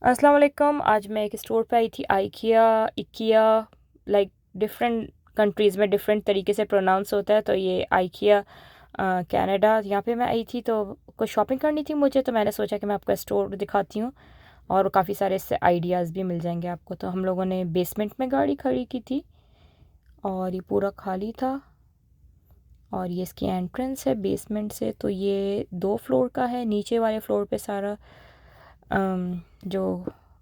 अस्सलाम वालेकुम। आज मैं एक स्टोर पे आई थी, आइकिया इकिया, लाइक डिफरेंट कंट्रीज़ में डिफरेंट तरीके से प्रोनाउंस होता है। तो ये आइकिया कनाडा, यहाँ पे मैं आई थी तो कुछ शॉपिंग करनी थी मुझे, तो मैंने सोचा कि मैं आपको स्टोर दिखाती हूँ और काफ़ी सारे इससे आइडियाज़ भी मिल जाएंगे आपको। तो हम लोगों ने बेसमेंट में गाड़ी खड़ी की थी और ये पूरा खाली था और ये इसकी एंट्रेंस है बेसमेंट से। तो ये 2 फ्लोर का है। नीचे वाले फ्लोर पे सारा जो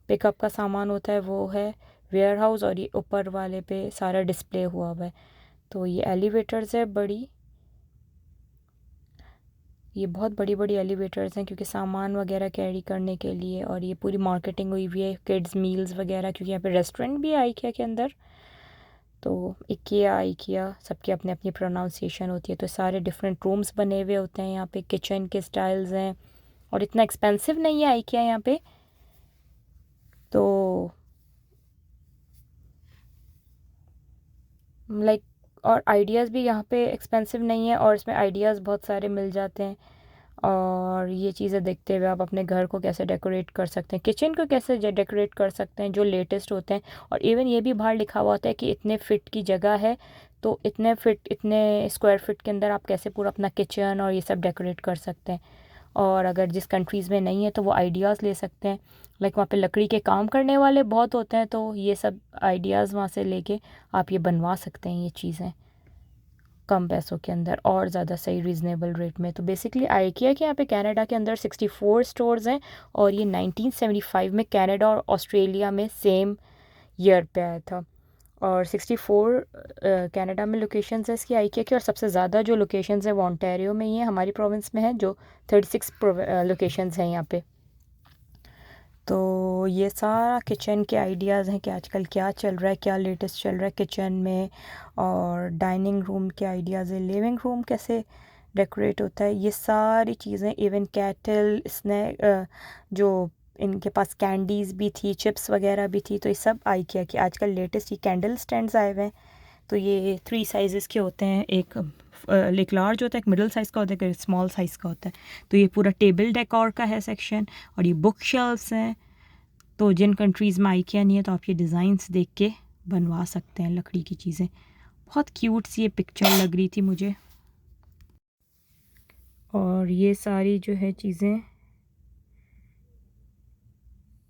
पिकअप का सामान होता है वो है वेयर हाउस, और ये ऊपर वाले पे सारा डिस्प्ले हुआ हुआ है। तो ये एलिवेटर्स है बड़ी, ये बहुत बड़ी बड़ी एलिवेटर्स हैं क्योंकि सामान वगैरह कैरी करने के लिए। और ये पूरी मार्केटिंग हुई हुई है किड्स मील्स वगैरह, क्योंकि यहाँ पे रेस्टोरेंट भी है आइकिया के अंदर। तो इकिया आइकिया सबके अपने अपनी प्रोनाउंसिएशन होती है। तो सारे डिफरेंट रूम्स बने हुए होते हैं यहाँ पे, किचन के स्टाइल्स हैं और इतना एक्सपेंसिव नहीं है आइकिया यहाँ पे। तो लाइक और आइडियाज़ भी यहाँ पे एक्सपेंसिव नहीं है और इसमें आइडियाज़ बहुत सारे मिल जाते हैं। और ये चीज़ें देखते हुए आप अपने घर को कैसे डेकोरेट कर सकते हैं, किचन को कैसे डेकोरेट कर सकते हैं, जो लेटेस्ट होते हैं। और इवन ये भी बाहर लिखा हुआ होता है कि इतने फिट की जगह है, तो इतने फिट, इतने स्क्वायर फिट के अंदर आप कैसे पूरा अपना किचन और ये सब डेकोरेट कर सकते हैं। और अगर जिस कंट्रीज़ में नहीं है तो वो आइडियाज़ ले सकते हैं। लाइक वहाँ पे लकड़ी के काम करने वाले बहुत होते हैं, तो ये सब आइडियाज़ वहाँ से लेके आप ये बनवा सकते हैं ये चीज़ें कम पैसों के अंदर और ज़्यादा सही रीज़नेबल रेट में। तो बेसिकली आइकिया के यहाँ पे कनाडा के अंदर 64 स्टोर्स हैं और ये 1975 में कनाडा और ऑस्ट्रेलिया में सेम ईयर पे आया था। और 64 कनाडा में लोकेशंस है इसकी आइकिया की, और सबसे ज़्यादा जो लोकेशंस है वो ओंटारियो में ही है, हमारी प्रोविंस में है, जो 36 लोकेशंस हैं यहाँ पे। तो ये सारा किचन के आइडियाज़ हैं कि आजकल क्या चल रहा है, क्या लेटेस्ट चल रहा है किचन में। और डाइनिंग रूम के आइडियाज़ है, लिविंग रूम कैसे डेकोरेट होता है, ये सारी चीज़ें। इवन कैटल स्नैक, जो इनके पास कैंडीज़ भी थी, चिप्स वगैरह भी थी, तो ये सब आइकिया की। आजकल लेटेस्ट ये कैंडल स्टैंड्स आए हुए हैं। तो ये 3 साइज़ेस के होते हैं, एक लार्ज होता है, एक मिडिल साइज़ का होता है, एक स्मॉल साइज़ का होता है। तो ये पूरा टेबल डेकोर का है सेक्शन। और ये बुक शेल्फ्स हैं। तो जिन कंट्रीज़ में आइकिया नहीं है तो आप ये डिज़ाइंस देख के बनवा सकते हैं लकड़ी की चीज़ें। बहुत क्यूट सी ये पिक्चर लग रही थी मुझे। और ये सारी जो है चीज़ें,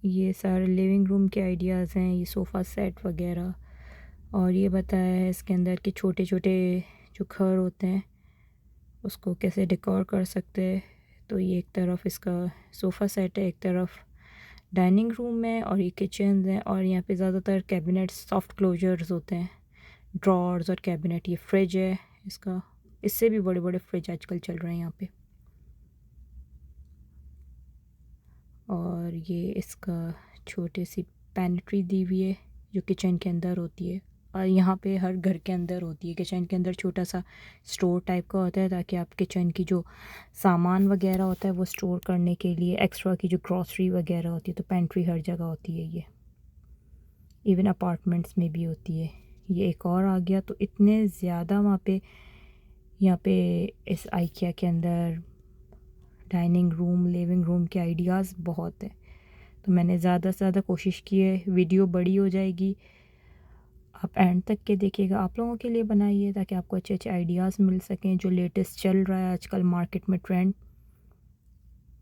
ये सारे लिविंग रूम के आइडियाज़ हैं, ये सोफ़ा सेट वगैरह। और ये बताया है इसके अंदर कि छोटे छोटे जो घर होते हैं उसको कैसे डेकोर कर सकते हैं। तो ये एक तरफ इसका सोफ़ा सेट है, एक तरफ डाइनिंग रूम है, और ये किचन है। और यहाँ पे ज़्यादातर कैबिनेट्स सॉफ्ट क्लोजर्स होते हैं, ड्रॉर्स और कैबिनेट। ये फ्रिज है इसका, इससे भी बड़े बड़े फ्रिज आजकल चल रहे हैं यहाँ पे। और ये इसका छोटी सी पैंट्री दी हुई है जो किचन के अंदर होती है। और यहाँ पे हर घर के अंदर होती है, किचन के अंदर छोटा सा स्टोर टाइप का होता है, ताकि आप किचन की जो सामान वगैरह होता है वो स्टोर करने के लिए, एक्स्ट्रा की जो ग्रॉसरी वगैरह होती है। तो पैंट्री हर जगह होती है ये, इवन अपार्टमेंट्स में भी होती है। ये एक और आ गया। तो इतने ज़्यादा वहाँ पे, यहाँ पे इस आइकिया के अंदर डाइनिंग रूम, लिविंग रूम के आइडियाज़ बहुत है। तो मैंने ज़्यादा से ज़्यादा कोशिश की है, वीडियो बड़ी हो जाएगी, आप एंड तक के देखिएगा। आप लोगों के लिए बनाइए ताकि आपको अच्छे अच्छे आइडियाज़ मिल सकें, जो लेटेस्ट चल रहा है आजकल मार्केट में ट्रेंड।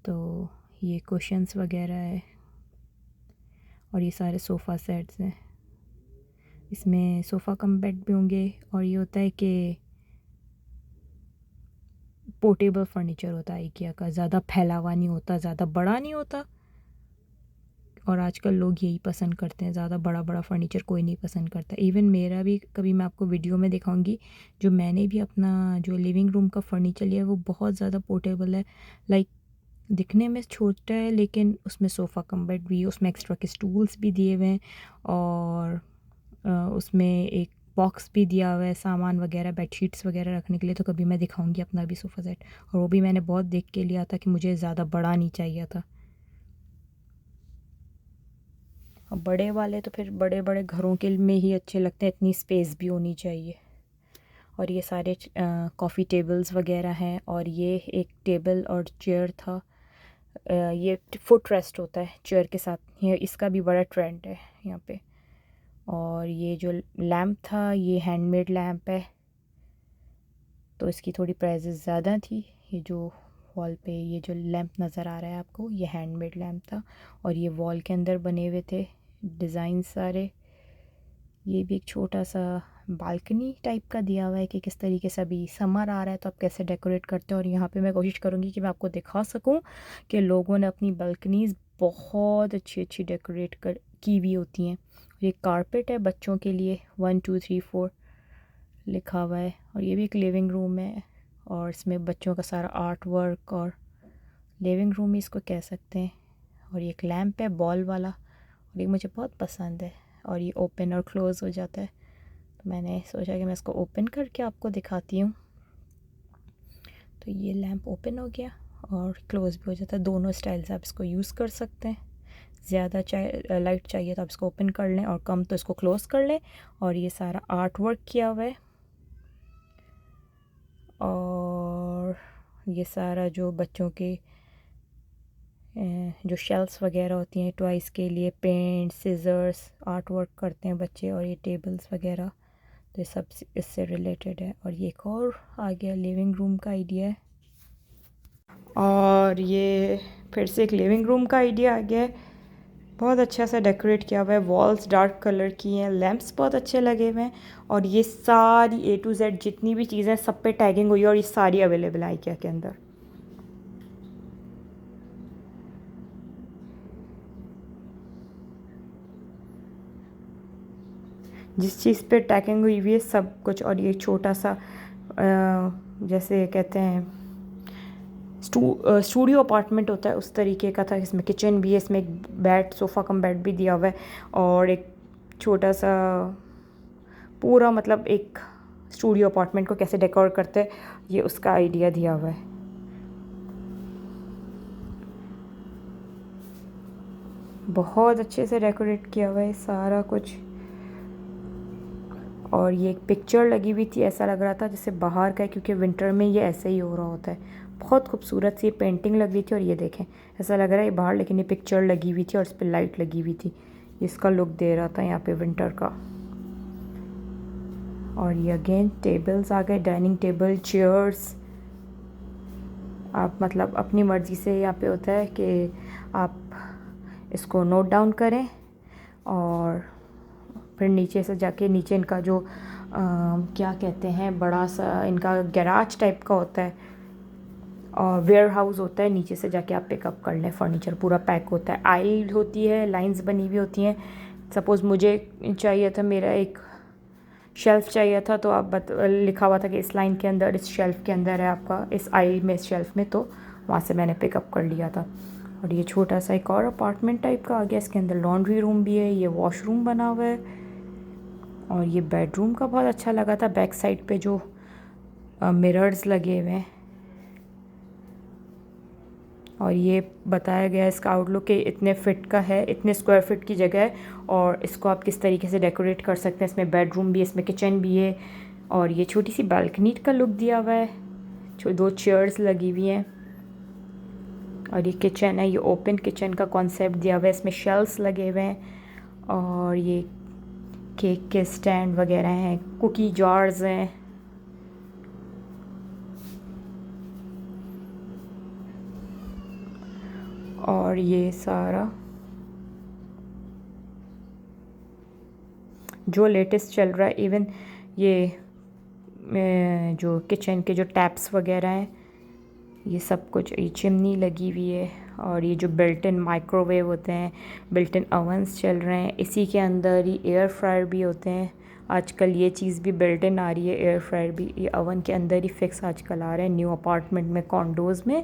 तो ये कुशन्स वगैरह है और ये सारे सोफ़ा सेट्स हैं। इसमें सोफ़ा कम बेड भी होंगे। और ये होता है कि पोर्टेबल फर्नीचर होता है आइकिया का, ज़्यादा फैला हुआ नहीं होता, ज़्यादा बड़ा नहीं होता। और आजकल लोग यही पसंद करते हैं, ज़्यादा बड़ा बड़ा फ़र्नीचर कोई नहीं पसंद करता। इवन मेरा भी, कभी मैं आपको वीडियो में दिखाऊंगी, जो मैंने भी अपना जो लिविंग रूम का फ़र्नीचर लिया है वो बहुत ज़्यादा पोर्टेबल है। लाइक दिखने में छोटा है लेकिन उसमें सोफ़ा कम बेड भी है, उसमें एक्स्ट्रा के स्टूल्स भी दिए हुए हैं, और उसमें एक बॉक्स भी दिया हुआ है सामान वगैरह, बेडशीट्स वगैरह रखने के लिए। तो कभी मैं दिखाऊंगी अपना भी सोफ़ा सेट। और वो भी मैंने बहुत देख के लिया था कि मुझे ज़्यादा बड़ा नहीं चाहिए था। और बड़े वाले तो फिर बड़े बड़े घरों के में ही अच्छे लगते हैं, इतनी स्पेस भी होनी चाहिए। और ये सारे कॉफ़ी टेबल्स वगैरह हैं। और ये एक टेबल और चेयर था ये फुट रेस्ट होता है चेयर के साथ, ये इसका भी बड़ा ट्रेंड है यहाँ पे। और ये जो लैम्प था ये हैंडमेड लैम्प है, तो इसकी थोड़ी प्राइसेस ज़्यादा थी। ये जो वॉल पे ये जो लैम्प नज़र आ रहा है आपको, ये हैंडमेड लैम्प था और ये वॉल के अंदर बने हुए थे डिज़ाइन सारे। ये भी एक छोटा सा बालकनी टाइप का दिया हुआ है कि किस तरीके से अभी समर आ रहा है तो आप कैसे डेकोरेट करते हो। और यहाँ पे मैं कोशिश करूँगी कि मैं आपको दिखा सकूँ कि लोगों ने अपनी बालकनीज़ बहुत अच्छी अच्छी डेकोरेट कर की हुई होती हैं। ये कारपेट है बच्चों के लिए, 1 2 3 4 लिखा हुआ है। और ये भी एक लिविंग रूम है और इसमें बच्चों का सारा आर्ट वर्क और लिविंग रूम ही इसको कह सकते हैं। और ये एक लैम्प है बॉल वाला और ये मुझे बहुत पसंद है और ये ओपन और क्लोज़ हो जाता है, तो मैंने सोचा कि मैं इसको ओपन करके आपको दिखाती हूँ। तो ये लैम्प ओपन हो गया और क्लोज़ भी हो जाता है, दोनों स्टाइल से आप इसको यूज़ कर सकते हैं। ज़्यादा लाइट चाहिए तो आप इसको ओपन कर लें और कम तो इसको क्लोज़ कर लें। और ये सारा आर्ट वर्क किया हुआ है और ये सारा जो बच्चों के जो शेल्फ्स वगैरह होती हैं टॉयज़ के लिए, पेंट सीज़र्स आर्ट वर्क करते हैं बच्चे, और ये टेबल्स वगैरह, तो ये सब इससे रिलेटेड है। और ये एक और आ गया लिविंग रूम का आइडिया है और ये फिर से एक लिविंग रूम का आइडिया आ गया है। बहुत अच्छा सा डेकोरेट किया हुआ है, वॉल्स डार्क कलर की हैं, लैंप्स बहुत अच्छे लगे हुए हैं और ये सारी A to Z जितनी भी चीज़ें सब पे टैगिंग हुई है और ये सारी अवेलेबल है IKEA के अंदर। जिस चीज़ पे टैगिंग हुई हुई है सब कुछ। और ये छोटा सा जैसे कहते हैं स्टूडियो अपार्टमेंट होता है उस तरीके का था। इसमें किचन भी है, इसमें एक बेड सोफ़ा कम बेड भी दिया हुआ है और एक छोटा सा पूरा मतलब एक स्टूडियो अपार्टमेंट को कैसे डेकोर करते हैं ये उसका आइडिया दिया हुआ है। बहुत अच्छे से डेकोरेट किया हुआ है सारा कुछ। और ये एक पिक्चर लगी हुई थी, ऐसा लग रहा था जैसे बाहर का है क्योंकि विंटर में ये ऐसे ही हो रहा होता है। बहुत खूबसूरत सी पेंटिंग लग रही थी और ये देखें ऐसा लग रहा है ये बाहर, लेकिन ये पिक्चर लगी हुई थी और इस पर लाइट लगी हुई थी, इसका लुक दे रहा था यहाँ पे विंटर का। और ये अगेन टेबल्स आ गए, डाइनिंग टेबल, चेयर्स। आप मतलब अपनी मर्ज़ी से यहाँ पे होता है कि आप इसको नोट डाउन करें और फिर नीचे से जाके नीचे इनका जो क्या कहते हैं बड़ा सा इनका गैराज टाइप का होता है और वेयर हाउस होता है, नीचे से जाके आप पिकअप कर लें। फर्नीचर पूरा पैक होता है, आइल होती है, लाइंस बनी हुई होती हैं। सपोज़ मुझे चाहिए था, मेरा एक शेल्फ़ चाहिए था तो आप लिखा हुआ था कि इस लाइन के अंदर, इस शेल्फ़ के अंदर है आपका, इस आइल में, इस शेल्फ़ में, तो वहाँ से मैंने पिकअप कर लिया था। और ये छोटा सा एक और अपार्टमेंट टाइप का आ गया, इसके अंदर लॉन्ड्री रूम भी है, ये वॉशरूम बना हुआ है। और ये बेडरूम का बहुत अच्छा लगा था, बैक साइड पे जो मिरर्स लगे हुए हैं और ये बताया गया है इसका आउटलुक कि इतने फिट का है, इतने स्क्वायर फिट की जगह है और इसको आप किस तरीके से डेकोरेट कर सकते हैं। इसमें बेडरूम भी है, इसमें किचन भी है और ये छोटी सी बालकनी का लुक दिया हुआ है, 2 चेयर्स लगी हुई हैं। और ये किचन है, ये ओपन किचन का कॉन्सेप्ट दिया हुआ है, इसमें शेल्फ्स लगे हुए हैं और ये केक के स्टैंड वगैरह हैं, कुकी जार्स हैं। और ये सारा जो लेटेस्ट चल रहा है, इवन ये जो किचन के जो टैप्स वगैरह हैं ये सब कुछ, ये चिमनी लगी हुई है और ये जो बिल्ट इन माइक्रोवेव होते हैं, बिल्ट इन ओवंस चल रहे हैं, इसी के अंदर ही एयर फ्रायर भी होते हैं। आजकल ये चीज़ भी बिल्ट इन आ रही है, एयर फ्रायर भी ये ओवन के अंदर ही फिक्स आजकल आ रहे हैं न्यू अपार्टमेंट में, कॉन्डोज़ में।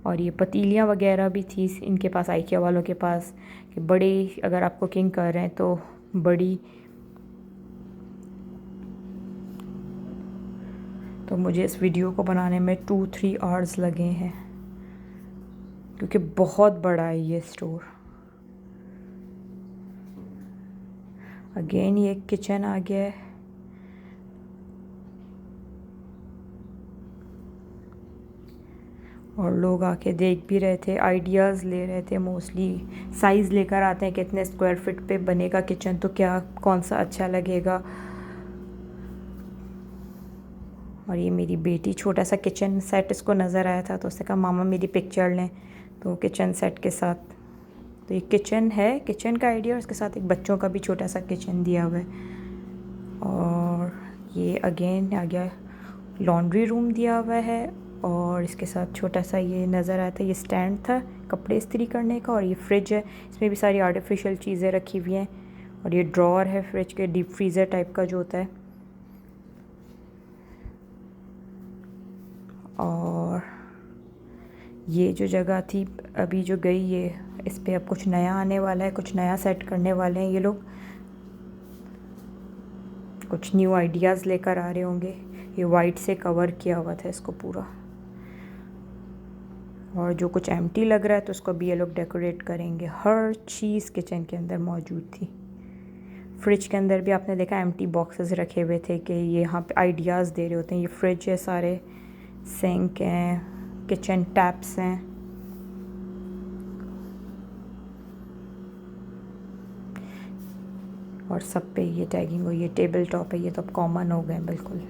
और ये पतीलियाँ वगैरह भी थी इनके पास, IKEA वालों के पास, कि बड़ी अगर आप कुकिंग कर रहे हैं तो बड़ी। तो मुझे इस वीडियो को बनाने में 2-3 आवर्स लगे हैं क्योंकि बहुत बड़ा है ये स्टोर। अगेन ये किचन आ गया है और लोग आके देख भी रहे थे, आइडियाज़ ले रहे थे। मोस्टली साइज़ लेकर आते हैं कितने स्क्वायर फीट पे बनेगा किचन, तो क्या कौन सा अच्छा लगेगा। और ये मेरी बेटी छोटा सा किचन सेट इसको नज़र आया था, तो उसने कहा मामा मेरी पिक्चर लें, तो किचन सेट के साथ। तो ये किचन है, किचन का आइडिया, और उसके साथ एक बच्चों का भी छोटा सा किचन दिया हुआ है। और ये अगेन आ गया लॉन्ड्री रूम दिया हुआ है, और इसके साथ छोटा सा ये नज़र आया था, ये स्टैंड था कपड़े इस्त्री करने का। और ये फ्रिज है, इसमें भी सारी आर्टिफिशियल चीज़ें रखी हुई हैं। और ये ड्रॉअर है फ्रिज के, डीप फ्रीज़र टाइप का जो होता है। और ये जो जगह थी अभी जो गई, ये इस पे अब कुछ नया आने वाला है, कुछ नया सेट करने वाले हैं ये लोग, कुछ न्यू आइडियाज़ लेकर आ रहे होंगे। ये वाइट से कवर किया हुआ था इसको पूरा, और जो कुछ एम्प्टी लग रहा है तो उसको भी ये लोग डेकोरेट करेंगे। हर चीज़ किचन के अंदर मौजूद थी। फ्रिज के अंदर भी आपने देखा एम्प्टी बॉक्सेस रखे हुए थे कि ये यहाँ पे आइडियाज़ दे रहे होते हैं। ये फ्रिज है, सारे सिंक हैं, किचन टैप्स हैं। और सब पे ये टैगिंग हुई, ये टेबल टॉप है, ये तो अब कॉमन हो गए बिल्कुल।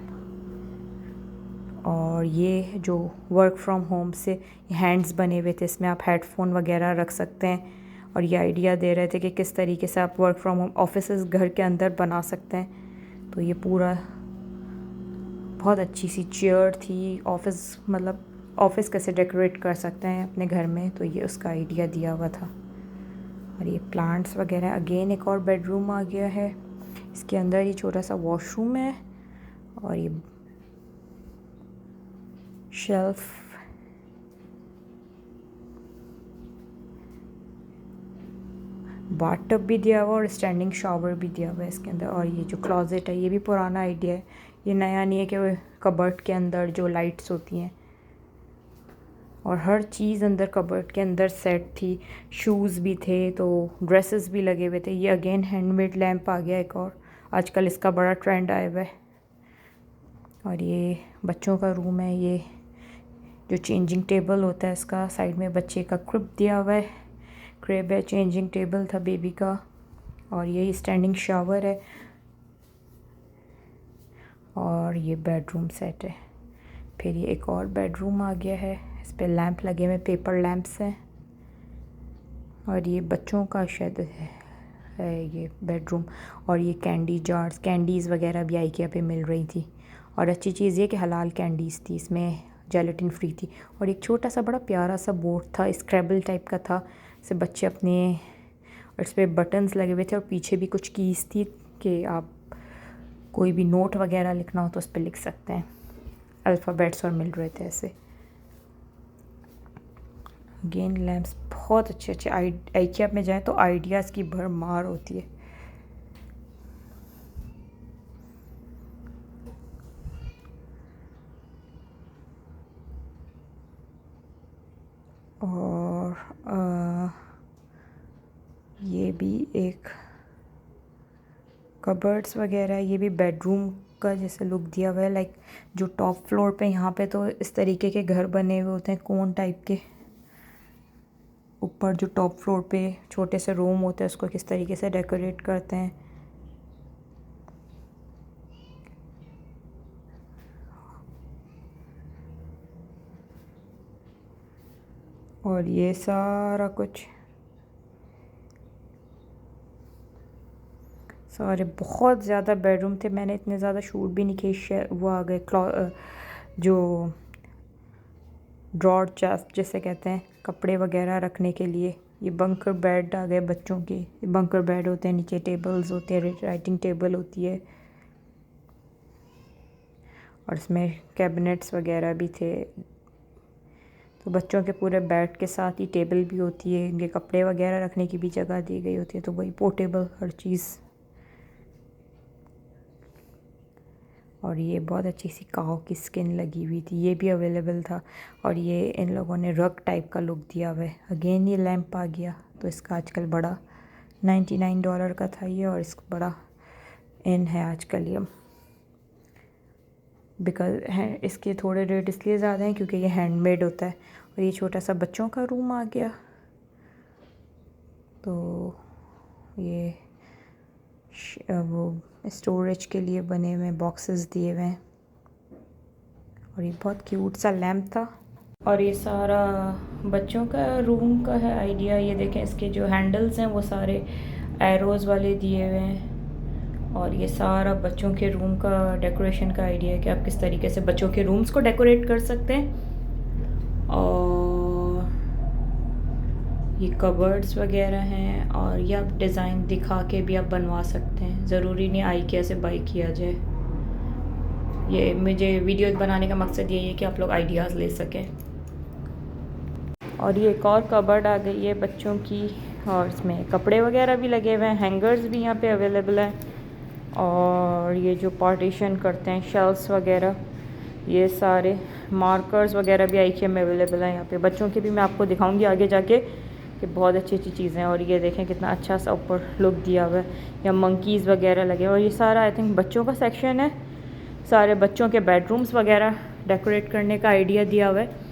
और ये जो वर्क फ्रॉम होम से हैंड्स बने हुए थे, इसमें आप हेडफोन वगैरह रख सकते हैं। और ये आइडिया दे रहे थे कि किस तरीके से आप वर्क फ्रॉम होम ऑफिसेस घर के अंदर बना सकते हैं। तो ये पूरा बहुत अच्छी सी चेयर थी, ऑफिस मतलब ऑफिस कैसे डेकोरेट कर सकते हैं अपने घर में, तो ये उसका आइडिया दिया हुआ था। और ये प्लांट्स वगैरह, अगेन एक और बेडरूम आ गया है। इसके अंदर ये छोटा सा वॉशरूम है, और ये शेल्फ, बाथटब भी दिया हुआ और स्टैंडिंग शावर भी दिया हुआ है इसके अंदर। और ये जो क्लोजेट है ये भी पुराना आइडिया है, ये नया नहीं है कि कबर्ड के अंदर जो लाइट्स होती हैं। और हर चीज़ अंदर कबर्ड के अंदर सेट थी, शूज़ भी थे, तो ड्रेसेस भी लगे हुए थे। ये अगेन हैंडमेड लैम्प आ गया एक और, आजकल इसका बड़ा ट्रेंड आया हुआ है। और ये बच्चों का रूम है, ये जो चेंजिंग टेबल होता है इसका, साइड में बच्चे का क्रिब दिया हुआ है, क्रिब है, चेंजिंग टेबल था बेबी का। और ये स्टैंडिंग शावर है, और ये बेडरूम सेट है। फिर ये एक और बेडरूम आ गया है, इस पे लैंप लगे हुए, पेपर लैंप्स हैं। और ये बच्चों का शायद है ये बेडरूम। और ये कैंडी जार्स, कैंडीज़ वगैरह भी IKEA पे मिल रही थी। और अच्छी चीज़ ये कि हलाल कैंडीज़ थी, इसमें जेलेटिन फ्री थी। और एक छोटा सा बड़ा प्यारा सा बोर्ड था, स्क्रैबल टाइप का था, से बच्चे अपने, और इस पर बटन्स लगे हुए थे, और पीछे भी कुछ कीज़ थी कि आप कोई भी नोट वगैरह लिखना हो तो उस पर लिख सकते हैं। अल्फ़ाबेट्स और मिल रहे थे ऐसे। अगेन लैम्प्स बहुत अच्छे अच्छे, IKEA में जाएँ तो आइडियाज़ की भरमार होती है। और ये भी एक कबर्ड्स वगैरह, ये भी बेडरूम का जैसे लुक दिया हुआ है। लाइक जो टॉप फ्लोर पे यहाँ पे तो इस तरीके के घर बने हुए होते हैं कोन टाइप के, ऊपर जो टॉप फ्लोर पे छोटे से रूम होते हैं उसको किस तरीके से डेकोरेट करते हैं। और ये सारा कुछ, सारे बहुत ज़्यादा बेडरूम थे, मैंने इतने ज़्यादा शूट भी नहीं किए। वो आ गए जो ड्रॉर चेस्ट जिसे कहते हैं कपड़े वगैरह रखने के लिए। ये बंकर बेड आ गए बच्चों के, बंकर बेड होते हैं, नीचे टेबल्स होते हैं, राइटिंग टेबल होती है, और इसमें कैबिनेट्स वगैरह भी थे। तो बच्चों के पूरे बेड के साथ ही टेबल भी होती है, इनके कपड़े वगैरह रखने की भी जगह दी गई होती है, तो वही पोर्टेबल हर चीज़। और ये बहुत अच्छी सी काऊ की स्किन लगी हुई थी, ये भी अवेलेबल था। और ये इन लोगों ने रग टाइप का लुक दिया हुआ है। अगेन ये लैंप आ गया, तो इसका आजकल बड़ा $99 का था ये, और इसका बड़ा इन है आजकल ये, बिकॉज है इसके थोड़े रेट इसलिए ज़्यादा हैं क्योंकि ये हैंडमेड होता है। और ये छोटा सा बच्चों का रूम आ गया। तो ये वो स्टोरेज के लिए बने हुए बॉक्सेस दिए हुए हैं और ये बहुत क्यूट सा लैम्प था। और ये सारा बच्चों का रूम का है आइडिया। ये देखें, इसके जो हैंडल्स हैं वो सारे एरोज़ वाले दिए हुए हैं। और ये सारा बच्चों के रूम का डेकोरेशन का आइडिया है कि आप किस तरीके से बच्चों के रूम्स को डेकोरेट कर सकते हैं। और ये कबर्ड्स वगैरह हैं और ये आप डिज़ाइन दिखा के भी आप बनवा सकते हैं, ज़रूरी नहीं IKEA से बाई किया जाए। ये मुझे वीडियो बनाने का मकसद यही है कि आप लोग आइडियाज़ ले सकें। और ये एक और कबर्ड आ गई है बच्चों की, और इसमें कपड़े वगैरह भी लगे हुए हैं, हैंगर्स भी यहाँ पे अवेलेबल हैं। और ये जो पार्टीशन करते हैं शेल्फ्स वगैरह, ये सारे मार्कर्स वगैरह भी IKEA में अवेलेबल हैं। यहाँ पे बच्चों के भी मैं आपको दिखाऊंगी आगे जाके कि बहुत अच्छी अच्छी चीज़ें हैं। और ये देखें कितना अच्छा सा ऊपर लुक दिया हुआ है, या मंकीज़ वगैरह लगे। और ये सारा आई थिंक बच्चों का सेक्शन है, सारे बच्चों के बेडरूम्स वगैरह डेकोरेट करने का आइडिया दिया हुआ है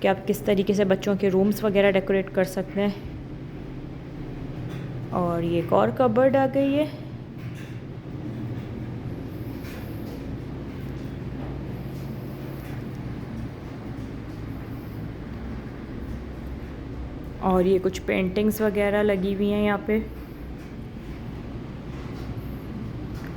कि आप किस तरीके से बच्चों के रूम्स वगैरह डेकोरेट कर सकते हैं। और ये एक और कबर्ड आ गई है। और ये कुछ पेंटिंग्स वगैरह लगी हुई हैं यहाँ पे।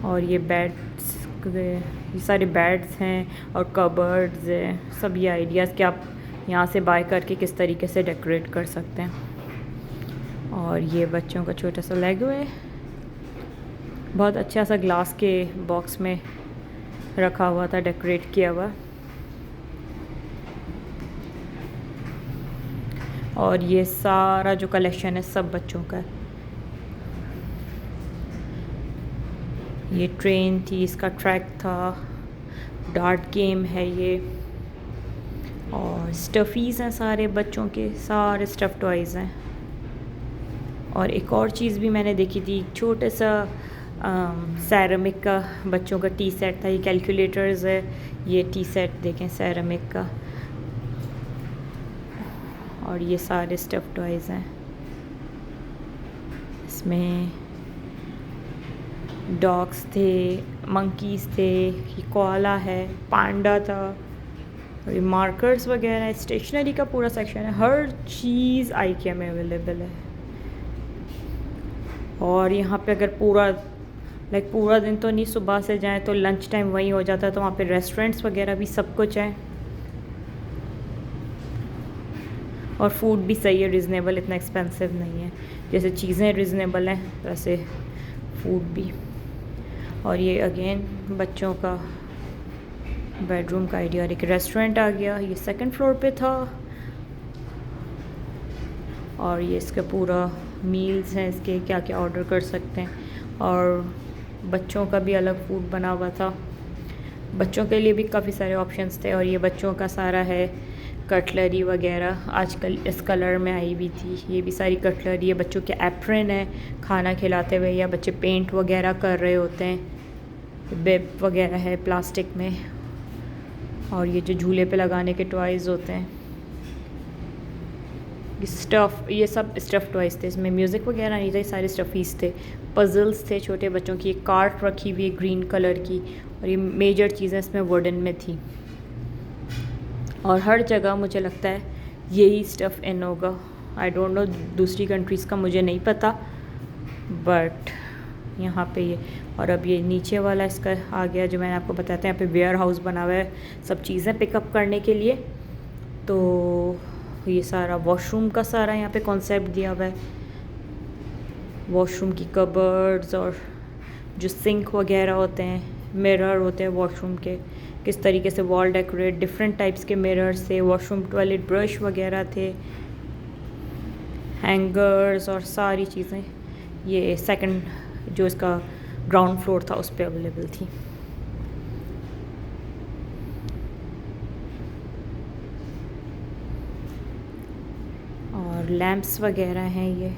और ये बेड्स, ये सारे बेड्स हैं और कबर्ड्स हैं। सब ये आइडियाज़ कि आप यहाँ से बाय करके किस तरीके से डेकोरेट कर सकते हैं। और ये बच्चों का छोटा सा लेगो है, बहुत अच्छा सा ग्लास के बॉक्स में रखा हुआ था, डेकोरेट किया हुआ। और ये सारा जो कलेक्शन है सब बच्चों का है। ये ट्रेन थी, इसका ट्रैक था, डार्ट गेम है ये। और स्टफ़ीज़ हैं सारे बच्चों के, सारे स्टफ़ टॉयज़ हैं। और एक और चीज़ भी मैंने देखी थी, छोटे सा सैरामिक का बच्चों का टी सेट था। ये कैलकुलेटर्स है, ये टी सेट देखें सैरामिक का। और ये सारे स्टफ़ टॉयज़ हैं, इसमें डॉग्स थे, मंकीज़ थे, ये कोआला है, पांडा था। और ये मार्कर्स वगैरह, स्टेशनरी का पूरा सेक्शन है, हर चीज़ IKEA में अवेलेबल है। और यहाँ पे अगर पूरा दिन तो नहीं, सुबह से जाएं तो लंच टाइम वहीं हो जाता है, तो वहाँ पे रेस्टोरेंट्स वगैरह भी सब कुछ है। और फूड भी सही है, रिजनेबल, इतना एक्सपेंसिव नहीं है। जैसे चीज़ें रिजनेबल हैं वैसे फूड भी। और ये अगेन बच्चों का बेडरूम का आइडिया। और एक रेस्टोरेंट आ गया, ये सेकंड फ्लोर पे था। और ये इसका पूरा मील्स हैं, इसके क्या क्या ऑर्डर कर सकते हैं। और बच्चों का भी अलग फूड बना हुआ था, बच्चों के लिए भी काफ़ी सारे ऑप्शंस थे। और ये बच्चों का सारा है कटलरी वगैरह, आजकल इस कलर में आई हुई थी। ये भी सारी कटलरी है, बच्चों के एप्रन है खाना खिलाते हुए, या बच्चे पेंट वगैरह कर रहे होते हैं। बेब वगैरह है प्लास्टिक में। और ये जो झूले पे लगाने के टॉयज़ होते हैं, ये सब स्टफ़ टॉयज़ थे। इसमें म्यूज़िक वगैरह नहीं था, सारे स्टफ़ीज़ थे, पज़ल्स थे छोटे बच्चों की। एक कार्ट रखी हुई है ग्रीन कलर की। और ये मेजर चीज़ें इसमें वुडन में थी। और हर जगह मुझे लगता है यही स्टफ़ इन होगा। आई डोंट नो दूसरी कंट्रीज़ का मुझे नहीं पता, बट यहाँ पे ये। और अब ये नीचे वाला इसका आ गया जो मैंने आपको बताया था, यहाँ पे वेयर हाउस बना हुआ है सब चीज़ें पिकअप करने के लिए। तो ये सारा वॉशरूम का सारा यहाँ पे कॉन्सेप्ट दिया हुआ है, वॉशरूम की कबर्ड्स और जो सिंक वगैरह होते हैं, मिरर होते हैं वॉशरूम के, किस तरीके से वॉल डेकोरेट, डिफरेंट टाइप्स के मिरर्स थे, वॉशरूम टॉयलेट ब्रश वगैरह थे, हैंगर्स और सारी चीज़ें। ये सेकंड जो इसका ग्राउंड फ्लोर था उस पर अवेलेबल थी। और लैंप्स वगैरह हैं, ये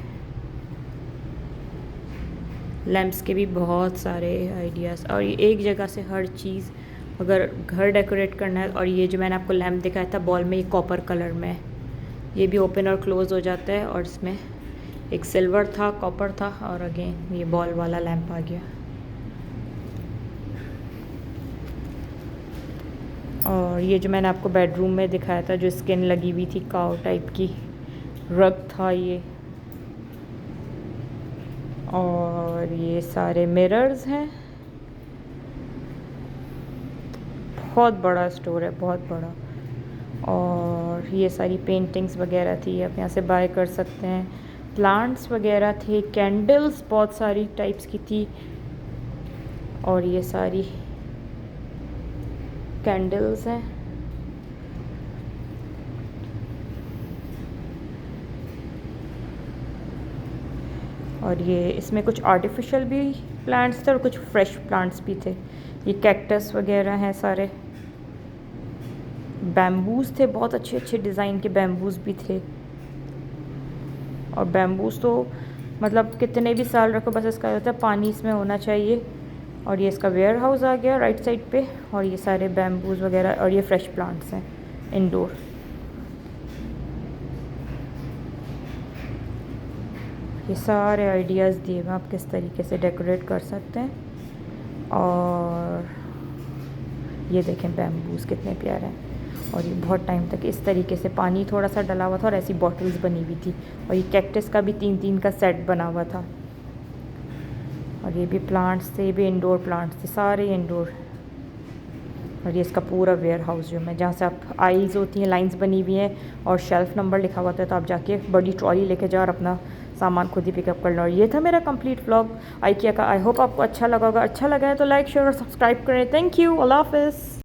लैंप्स के भी बहुत सारे आइडियाज़। और ये एक जगह से हर चीज़ अगर घर डेकोरेट करना है। और ये जो मैंने आपको लैंप दिखाया था बॉल में, ये कॉपर कलर में है। ये भी ओपन और क्लोज़ हो जाता है, और इसमें एक सिल्वर था, कॉपर था, और अगेन ये बॉल वाला लैंप आ गया। और ये जो मैंने आपको बेडरूम में दिखाया था, जो स्किन लगी हुई थी काऊ टाइप की, रग था ये। और ये सारे मिरर्स हैं। बहुत बड़ा स्टोर है, बहुत बड़ा। और ये सारी पेंटिंग्स वगैरह थी, आप यहाँ से बाय कर सकते हैं। प्लांट्स वगैरह थे, कैंडल्स बहुत सारी टाइप्स की थी, और ये सारी कैंडल्स हैं। और ये इसमें कुछ आर्टिफिशियल भी प्लांट्स थे और कुछ फ्रेश प्लांट्स भी थे। ये कैक्टस वगैरह हैं सारे। बैम्बूज थे, बहुत अच्छे अच्छे डिज़ाइन के बैम्बूज भी थे। और बैम्बूज तो मतलब कितने भी साल रखो, बस इसका होता है पानी इसमें होना चाहिए। और ये इसका वेयर हाउस आ गया राइट साइड पे। और ये सारे बैम्बूज वगैरह, और ये फ्रेश प्लांट्स हैं इंडोर। ये सारे आइडियाज़ दिए हुए आप किस तरीके से डेकोरेट कर सकते हैं। और ये देखें बैम्बूज कितने प्यारे हैं। और ये बहुत टाइम तक इस तरीके से पानी थोड़ा सा डला हुआ था, और ऐसी बॉटल्स बनी हुई थी। और ये कैक्टस का भी 3-3 का सेट बना हुआ था। और ये भी प्लांट्स थे, ये भी इंडोर प्लांट्स थे, सारे इंडोर। और ये इसका पूरा वेयर हाउस जो है, जहाँ से आप आइल्स होती हैं, लाइंस बनी हुई हैं, और शेल्फ़ नंबर लिखा हुआ था, तो आप जाके बड़ी ट्रॉली लेके जाओ और अपना सामान खुद ही पिकअप कर लो। और ये था मेरा कंप्लीट व्लॉग IKEA का। आई होप आपको अच्छा लगा होगा। अच्छा लगा है तो लाइक, शेयर और सब्सक्राइब करें। Thank you. अल्लाह हाफ़िज़।